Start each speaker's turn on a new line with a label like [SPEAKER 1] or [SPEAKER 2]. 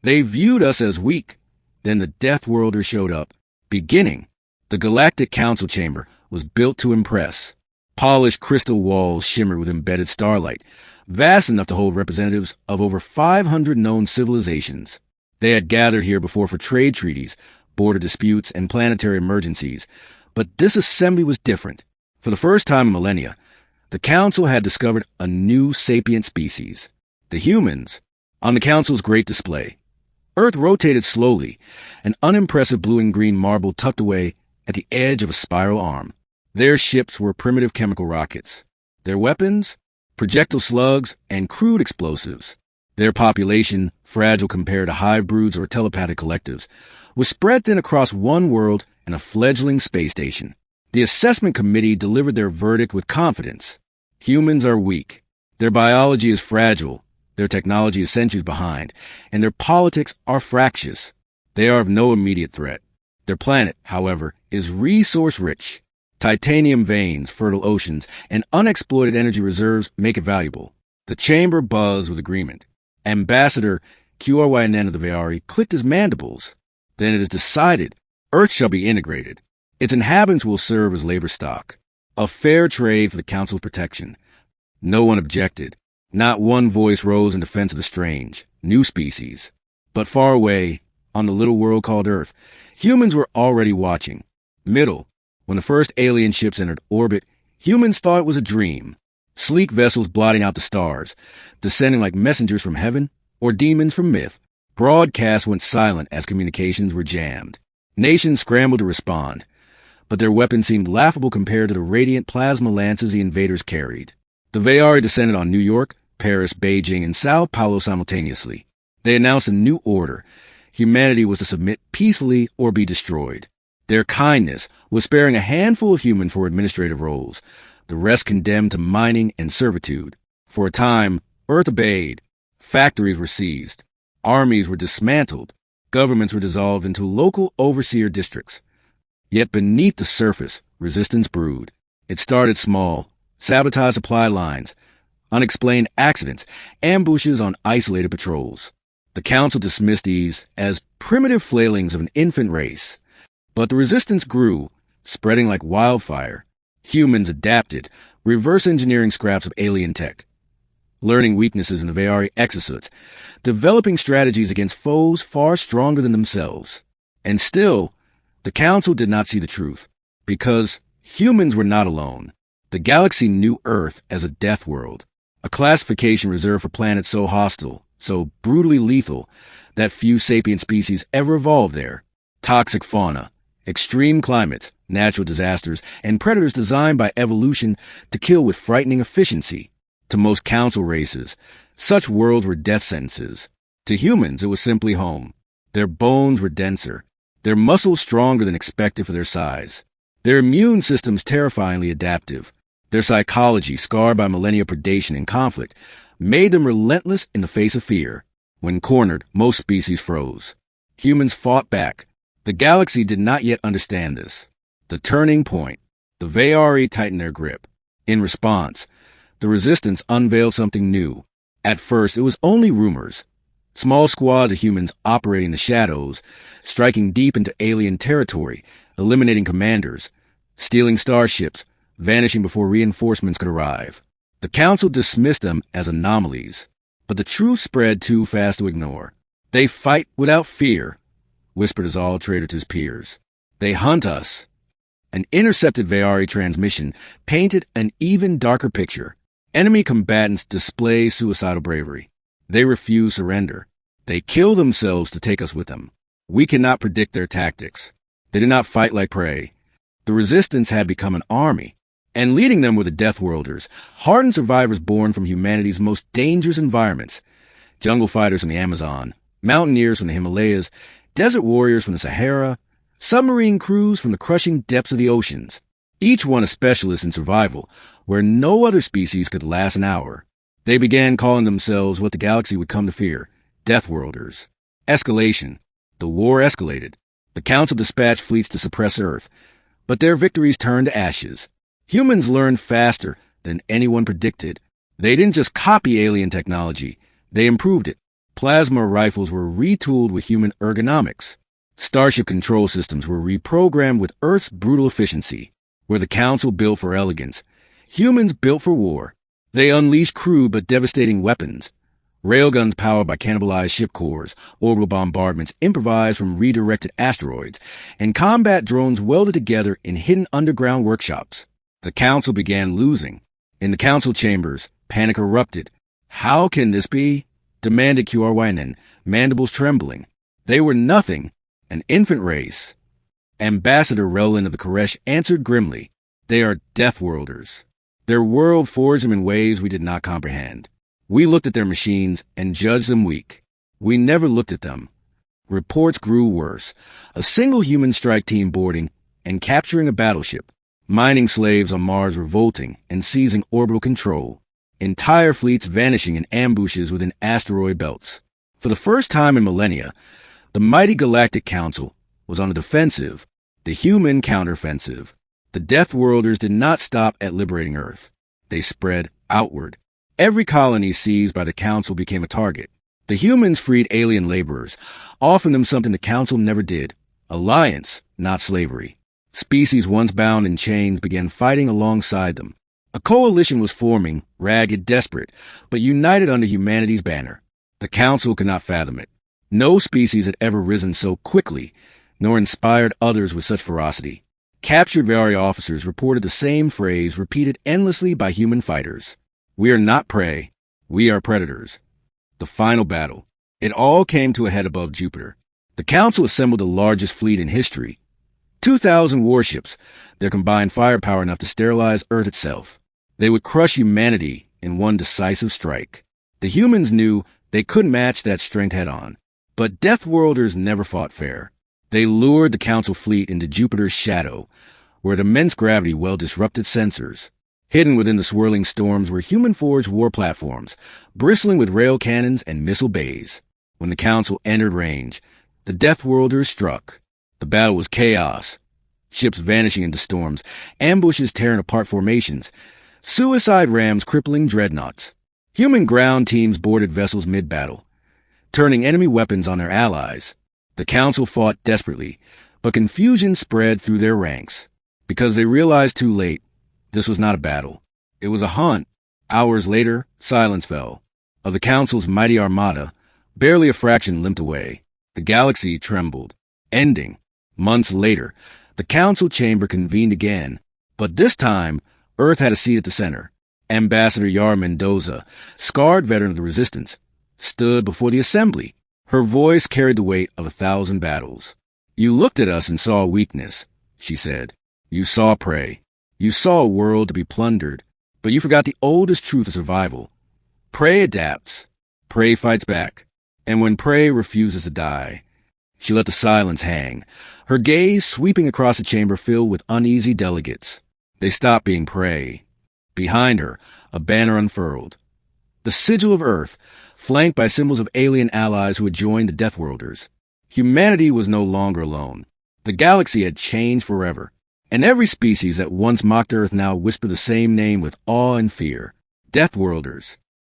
[SPEAKER 1] They viewed us as weak. Then the Deathworlders showed up. Beginning, the Galactic Council Chamber was built to impress. Polished crystal walls shimmered with embedded starlight, vast enough to hold representatives of over 500 known civilizations. They had gathered here before for trade treaties, border disputes, and planetary emergencies. But this assembly was different. For the first time in millennia, the Council had discovered a new sapient species, the humans, on the Council's great display. Earth rotated slowly, an unimpressive blue and green marble tucked away at the edge of a spiral arm. Their ships were primitive chemical rockets. Their weapons, projectile slugs and crude explosives. Their population, fragile compared to hive broods or telepathic collectives, was spread thin across one world and a fledgling space station. The assessment committee delivered their verdict with confidence. Humans are weak. Their biology is fragile. Their technology is centuries behind. And their politics are fractious. They are of no immediate threat. Their planet, however, is resource-rich. Titanium veins, fertile oceans, and unexploited energy reserves make it valuable. The chamber buzzed with agreement. Ambassador QRYNN of the Veari clicked his mandibles. Then it is decided, Earth shall be integrated. Its inhabitants will serve as labor stock. A fair trade for the Council's protection. No one objected. Not one voice rose in defense of the strange, new species. But far away, on the little world called Earth, humans were already watching. When the first alien ships entered orbit, humans thought it was a dream. Sleek vessels blotting out the stars, descending like messengers from heaven or demons from myth. Broadcasts went silent as communications were jammed. Nations scrambled to respond, but their weapons seemed laughable compared to the radiant plasma lances the invaders carried. The Veari descended on New York, Paris, Beijing, and Sao Paulo simultaneously. They announced a new order. Humanity was to submit peacefully or be destroyed. Their kindness was sparing a handful of humans for administrative roles, the rest condemned to mining and servitude. For a time, Earth obeyed. Factories were seized. Armies were dismantled. Governments were dissolved into local overseer districts. Yet beneath the surface, resistance brewed. It started small, sabotaged supply lines, unexplained accidents, ambushes on isolated patrols. The Council dismissed these as primitive flailings of an infant race. But the resistance grew, spreading like wildfire. Humans adapted, reverse engineering scraps of alien tech, learning weaknesses in the Veari exosuits, developing strategies against foes far stronger than themselves. And still, the Council did not see the truth, because humans were not alone. The galaxy knew Earth as a death world, a classification reserved for planets so hostile, so brutally lethal, that few sapient species ever evolved there. Toxic fauna, extreme climates, natural disasters, and predators designed by evolution to kill with frightening efficiency. To most Council races, such worlds were death sentences. To humans, it was simply home. Their bones were denser, their muscles stronger than expected for their size, their immune systems terrifyingly adaptive, their psychology scarred by millennia of predation and conflict, made them relentless in the face of fear. When cornered, most species froze. Humans fought back. The galaxy did not yet understand this. The turning point. The Veari tightened their grip. In response, the resistance unveiled something new. At first, it was only rumors. Small squads of humans operating in the shadows, striking deep into alien territory, eliminating commanders, stealing starships, vanishing before reinforcements could arrive. The Council dismissed them as anomalies, but the truth spread too fast to ignore. They fight without fear, whispered Azal Trader to his peers. They hunt us. An intercepted Veari transmission painted an even darker picture. Enemy combatants display suicidal bravery. They refuse surrender. They kill themselves to take us with them. We cannot predict their tactics. They did not fight like prey. The resistance had become an army, and leading them were the Deathworlders, hardened survivors born from humanity's most dangerous environments. Jungle fighters from the Amazon, mountaineers from the Himalayas, desert warriors from the Sahara, submarine crews from the crushing depths of the oceans. Each one a specialist in survival, where no other species could last an hour. They began calling themselves what the galaxy would come to fear, Deathworlders. Escalation. The war escalated. The Council dispatched fleets to suppress Earth, but their victories turned to ashes. Humans learned faster than anyone predicted. They didn't just copy alien technology, they improved it, Plasma rifles were retooled with human ergonomics. Starship control systems were reprogrammed with Earth's brutal efficiency. Where the Council built for elegance, humans built for war. They unleashed crude but devastating weapons. Railguns powered by cannibalized ship cores, orbital bombardments improvised from redirected asteroids, and combat drones welded together in hidden underground workshops. The Council began losing. In the Council chambers, panic erupted. "How can this be?" demanded QRYNN, mandibles trembling. They were nothing, an infant race. Ambassador Relin of the Koresh answered grimly, "They are Deathworlders. Their world forged them in ways we did not comprehend. We looked at their machines and judged them weak. We never looked at them." Reports grew worse. A single human strike team boarding and capturing a battleship. Mining slaves on Mars revolting and seizing orbital control. Entire fleets vanishing in ambushes within asteroid belts. For the first time in millennia, the mighty Galactic Council was on the defensive, the human counteroffensive. The Deathworlders did not stop at liberating Earth. They spread outward. Every colony seized by the Council became a target. The humans freed alien laborers, offering them something the Council never did: alliance, not slavery. Species once bound in chains began fighting alongside them. A coalition was forming, ragged, desperate, but united under humanity's banner. The Council could not fathom it. No species had ever risen so quickly, nor inspired others with such ferocity. Captured Varia officers reported the same phrase repeated endlessly by human fighters. "We are not prey. We are predators." The final battle. It all came to a head above Jupiter. The Council assembled the largest fleet in history. 2,000 warships, their combined firepower enough to sterilize Earth itself. They would crush humanity in one decisive strike. The humans knew they couldn't match that strength head-on. But Deathworlders never fought fair. They lured the Council fleet into Jupiter's shadow, where the immense gravity well disrupted sensors. Hidden within the swirling storms were human-forged war platforms, bristling with rail cannons and missile bays. When the Council entered range, the Deathworlders struck. The battle was chaos. Ships vanishing into storms, ambushes tearing apart formations, suicide rams crippling dreadnoughts. Human ground teams boarded vessels mid-battle, turning enemy weapons on their allies. The Council fought desperately, but confusion spread through their ranks. Because they realized too late, this was not a battle. It was a hunt. Hours later, silence fell. Of the Council's mighty armada, barely a fraction limped away. The galaxy trembled. Ending. Months later, the Council chamber convened again. But this time, Earth had a seat at the center. Ambassador Yara Mendoza, scarred veteran of the Resistance, stood before the assembly. Her voice carried the weight of 1,000 battles. "You looked at us and saw weakness," she said. "You saw prey. You saw a world to be plundered, but you forgot the oldest truth of survival. Prey adapts. Prey fights back. And when prey refuses to die..." She let the silence hang, her gaze sweeping across a chamber filled with uneasy delegates. They stopped being prey. Behind her, a banner unfurled. The sigil of Earth, flanked by symbols of alien allies who had joined the Deathworlders. Humanity was no longer alone. The galaxy had changed forever, and every species that once mocked Earth now whispered the same name with awe and fear: Deathworlders.